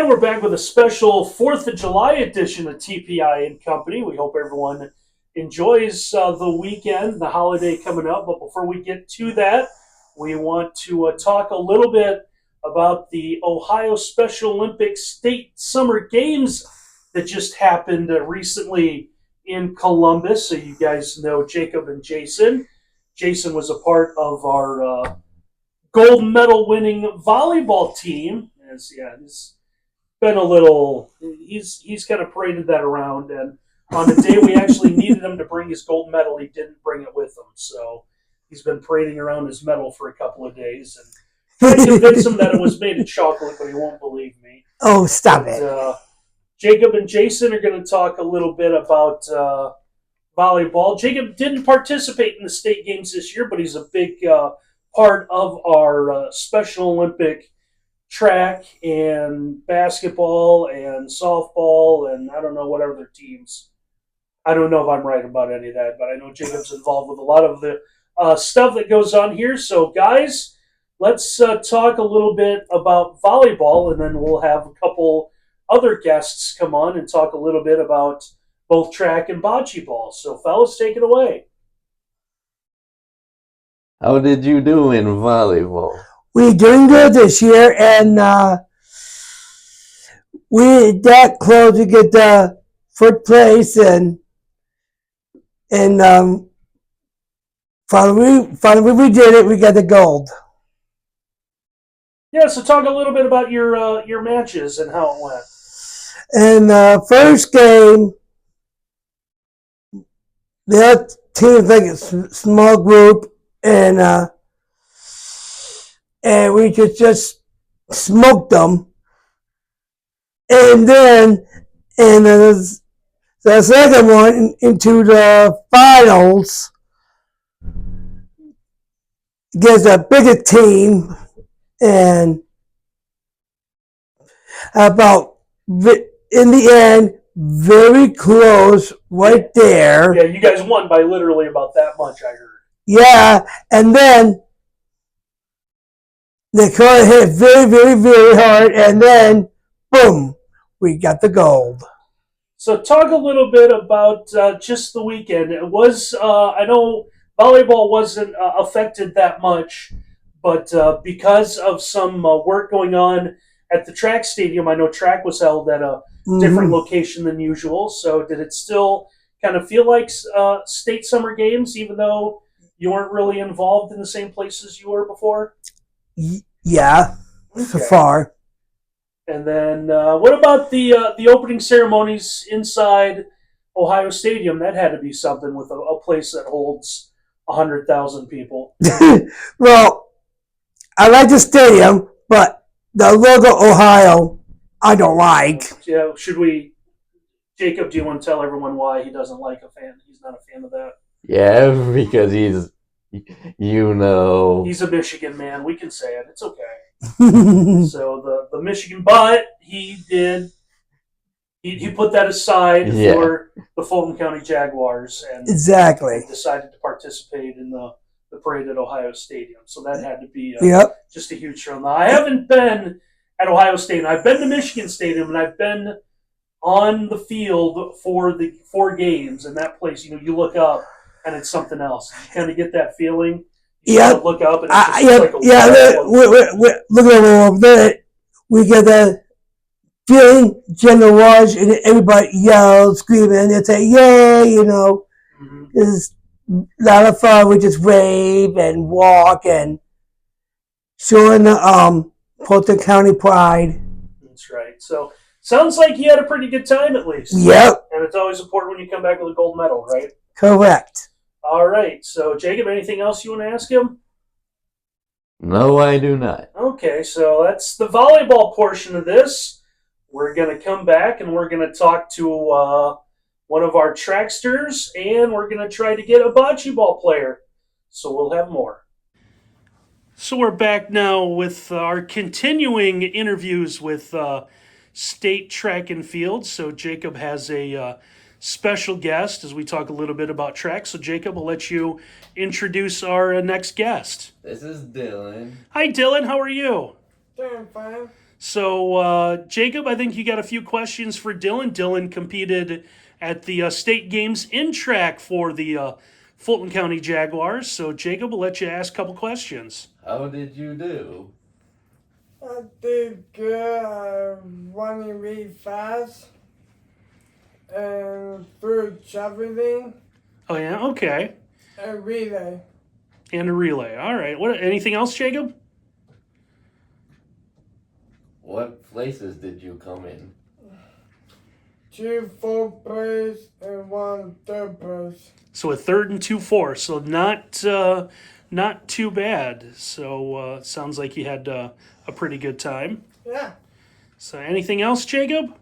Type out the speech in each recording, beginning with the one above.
And we're back with a special 4th of July edition of TPI and Company. We hope everyone enjoys the weekend, the holiday coming up. But before we get to that, we want to talk a little bit about the Ohio Special Olympics State Summer Games that just happened recently in Columbus. So you guys know Jacob and Jason. Jason was a part of our gold medal winning volleyball team. He's been a little. He's kind of paraded that around, and on the day we actually needed him to bring his gold medal, he didn't bring it with him. So he's been parading around his medal for a couple of days, and trying to convince him that it was made of chocolate, but he won't believe me. Oh, stop it! Jacob and Jason are going to talk a little bit about volleyball. Jacob didn't participate in the state games this year, but he's a big part of our Special Olympic track and basketball and softball and I don't know what other teams. I don't know if I'm right about any of that, but I know Jacob's involved with a lot of the stuff that goes on here. So, guys, let's talk a little bit about volleyball, and then we'll have a couple other guests come on and talk a little bit about both track and bocce ball. So, fellas, take it away. How did you do in volleyball? We're doing good this year, and we're that close to get the first place, and finally we did it. We got the gold. Yeah, so talk a little bit about your matches and how it went. And first game, the other team like a small group, and we just smoked them. And then the second one into the finals against a bigger team, and about in the end, very close right there. Yeah, you guys won by literally about that much, I heard. Yeah, and then the car hit very, very, very hard, and then, boom, we got the gold. So talk a little bit about just the weekend. It was, I know volleyball wasn't affected that much, but because of some work going on at the track stadium, I know track was held at a different location than usual. So did it still kind of feel like state summer games, even though you weren't really involved in the same places you were before? Yeah, so far. And then what about the opening ceremonies inside Ohio Stadium? That had to be something with a place that holds 100,000 people. Well, I like the stadium, but the logo Ohio, I don't like. Yeah, Jacob, do you want to tell everyone why he doesn't like he's not a fan of that? Yeah, because he's a Michigan man. We can say it. It's okay. So the Michigan, but he put that aside for the Fulton County Jaguars and exactly decided to participate in the parade at Ohio Stadium. So that had to be just a huge show. Now, I haven't been at Ohio State. I've been to Michigan Stadium, and I've been on the field for the 4 games, and that place, you look up, and it's something else. You kind of get that feeling. You look up, and it's just look over there. We get the feeling, general watch, and everybody yells, screaming, and say, "Yay!" It's a lot of fun. We just wave and walk and showing the Fulton County pride. That's right. So sounds like you had a pretty good time at least. Yep. And it's always important when you come back with a gold medal, right? Correct. All right. So Jacob, anything else you want to ask him? No, I do not. Okay, so that's the volleyball portion of this. We're going to come back and we're going to talk to one of our tracksters, and we're going to try to get a bocce ball player. So we'll have more. So we're back now with our continuing interviews with state track and field. So Jacob has a special guest as we talk a little bit about track. So Jacob, we'll let you introduce our next guest. This is Dillon. Hi, Dillon. How are you? Doing fine. So, Jacob, I think you got a few questions for Dillon. Dillon competed at the state games in track for the Fulton County Jaguars. So, Jacob, we'll let you ask a couple questions. How did you do? I did good. Running really fast and through javelin Oh, yeah? Okay. and relay. And a relay. All right. What? Anything else, Jacob? What places did you come in? 2 4th place and 1 3rd place. So a third and 2-4. So not too bad. So sounds like you had a pretty good time. Yeah. So anything else, Jacob?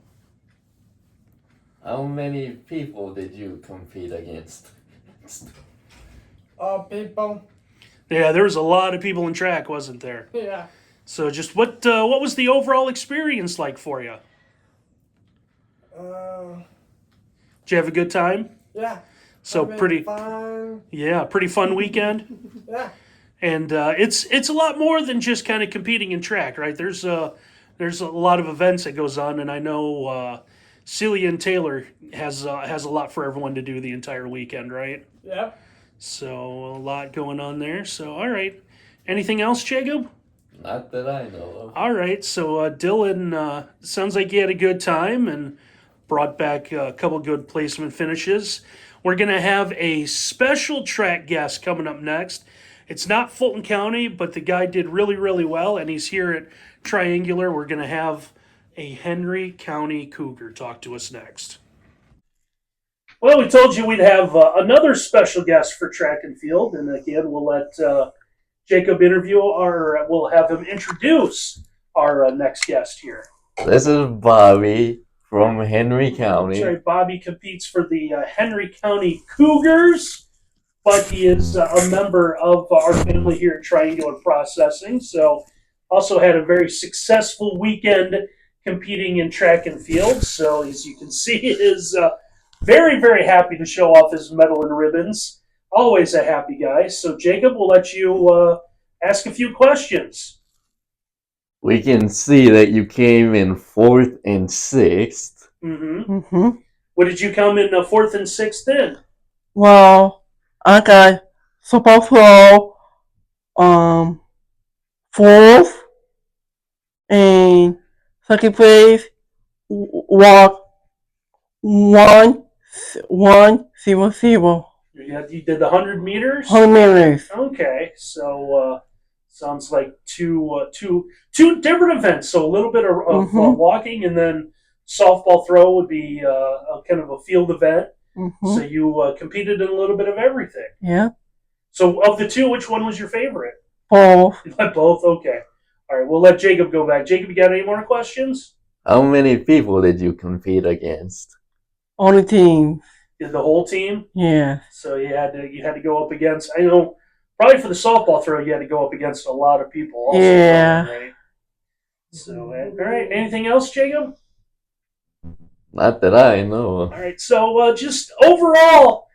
How many people did you compete against? All people. Yeah, there was a lot of people in track, wasn't there? Yeah. So just what was the overall experience like for you? Uh, Did you have a good time? yeah. So Having pretty fun. pretty fun weekend. Yeah. And it's a lot more than just kind of competing in track, right? There's a lot of events that goes on, and I know Celia and Taylor has a lot for everyone to do the entire weekend, right? Yeah. So a lot going on there. So all right, anything else, Jacob? Not that I know of. All right, so Dillon, sounds like you had a good time and brought back a couple good placement finishes. We're going to have a special track guest coming up next. It's not Fulton County, but the guy did really, really well, and he's here at Triangular. We're going to have a Henry County Cougar talk to us next. Well, we told you we'd have another special guest for track and field, and again, we'll let Jacob interview, or we'll have him introduce our next guest here. This is Bobby from Henry County. Sorry, Bobby competes for the Henry County Cougars, but he is a member of our family here at Triangular Processing. So, also had a very successful weekend competing in track and field. So, as you can see, is very, very happy to show off his medal and ribbons. Always a happy guy. So, Jacob, we'll let you ask a few questions. We can see that you came in 4th and 6th. Mm-hmm. What did you come in 4th and 6th in? Well, I got Super Flow, 4th, and second place, walk 1-1-0-0. You did the 100 meters? 100 meters. Okay, so sounds like two different events. So a little bit of walking, and then softball throw would be a kind of a field event. So you competed in a little bit of everything. Yeah. So of the two, which one was your favorite? Both. Both? Okay. All right, we'll let Jacob go back. Jacob, you got any more questions? How many people did you compete against? On the team. Did the whole team? Yeah. So you had to go up against, I know, probably for the softball throw, you had to go up against a lot of people also. Yeah. Right? So, all right. Anything else, Jacob? Not that I know of. All right. So, just overall,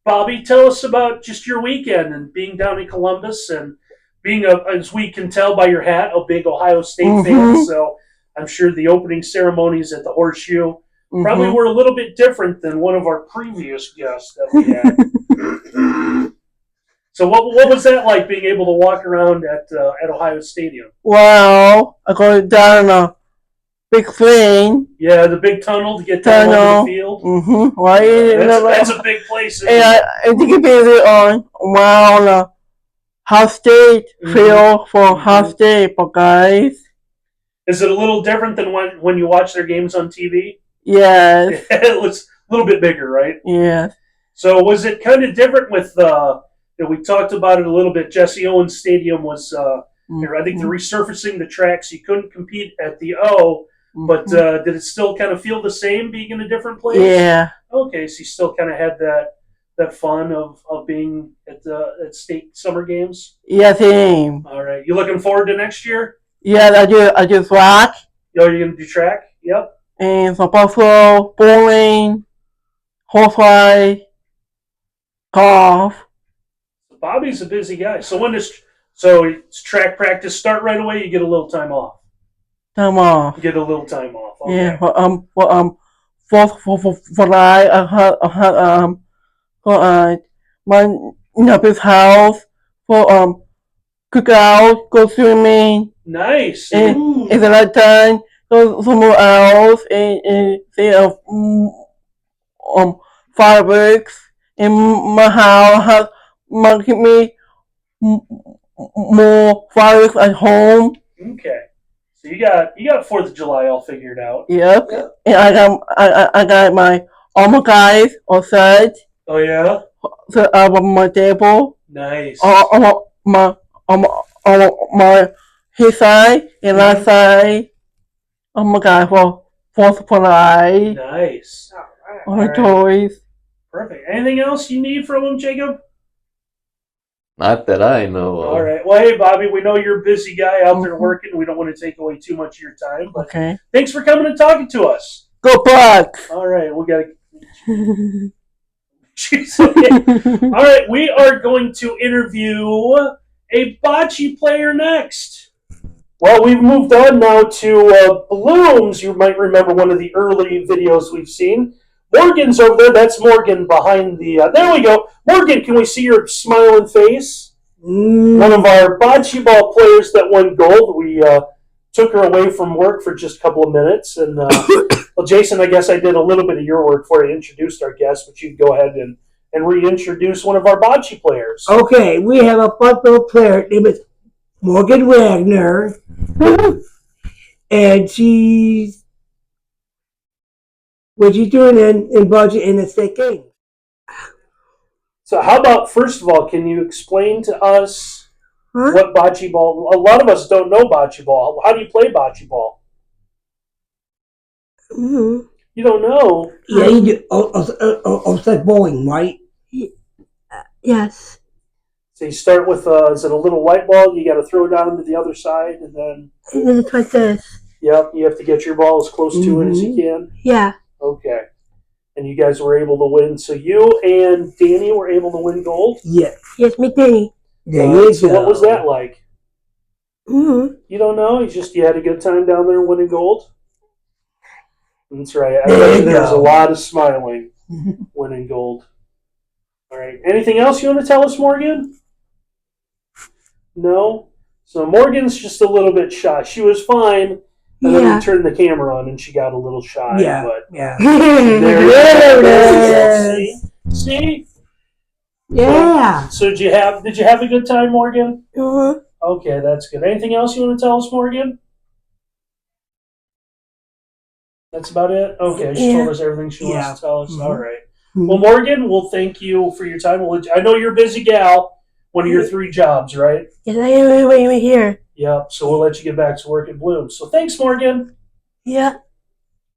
Bobby, tell us about just your weekend and being down in Columbus and being, as we can tell by your hat, a big Ohio State fan. So, I'm sure the opening ceremonies at the Horseshoe probably were a little bit different than one of our previous guests that we had. So what was that like, being able to walk around at Ohio Stadium? Well, I go down a big plane. Yeah, the big tunnel to get down onto the field. Right. That's a big place. And I think it is on Ohio State field for Ohio State, but guys. Is it a little different than when you watch their games on TV? Yes. It looks a little bit bigger, right? Yes. So was it kind of different with we talked about it a little bit. Jesse Owens Stadium was I think they're resurfacing the track, so you couldn't compete at the O. But did it still kind of feel the same being in a different place? Yeah. Okay, so you still kind of had that fun of being at state summer games? Yes, I am. All right. You looking forward to next year? Yes, I do track. Oh, you're going to do track? Yep. And for Buffalo, bowling, horsefly, golf. Bobby's a busy guy. So when does it's track practice start right away? You get a little time off. time off. Get a little time off. Okay. Yeah, for I had for my neighbor's house for cook out, go swimming, Nice. and the night time go somewhere else and see fireworks. And my house has give me more fireworks at home. Okay. So you got 4th of July all figured out. Yep. And I got my all my guys outside. Oh yeah. So on my table. Nice. On my his side and my side. Oh my god, for 4th of July. Nice. All my toys. Perfect. Anything else you need from him, Jacob? Not that I know of. All right. Well, hey, Bobby, we know you're a busy guy out there working. We don't want to take away too much of your time, but thanks for coming and talking to us. Go Bucks! All right. We got to... All right. We are going to interview a bocce player next. Well, we've moved on now to Blooms. You might remember one of the early videos we've seen. Morgan's over there. That's Morgan behind the... there we go. Morgan, can we see your smiling face? One of our bocce ball players that won gold. We took her away from work for just a couple of minutes. And well, Jason, I guess I did a little bit of your work for you, introduced our guest, but you can go ahead and reintroduce one of our bocce players. Okay, we have a bocce player named Morgan Wagner. And she's... What you doing in bocce in the state game? So how about, first of all, can you explain to us what bocce ball... A lot of us don't know bocce ball. How do you play bocce ball? You don't know? Yeah, you do. It's like bowling, right? Yes. So you start with, is it a little white ball? You got to throw it down to the other side, and then... And then it's like this. Yep, you have to get your ball as close to it as you can? Yeah. Okay. And you guys were able to win. So you and Danny were able to win gold? Yeah. Yes, me, Danny. There you So go. what was that like? You don't know? You had a good time down there winning gold? That's right. I bet there was a lot of smiling winning gold. All right. Anything else you want to tell us, Morgan? No? So Morgan's just a little bit shy. She was fine. And then you turned the camera on and she got a little shy. Yeah. But Yeah. there it is. See? Yeah. So did you have a good time, Morgan? Okay, that's good. Anything else you want to tell us, Morgan? That's about it? Okay, she told us everything she wants to tell us. All right. Well, Morgan, we'll thank you for your time. I know you're a busy gal. One of your 3 jobs, right? Yes, I am right here. Yep. So we'll let you get back to work at Bloom. So thanks, Morgan. Yeah.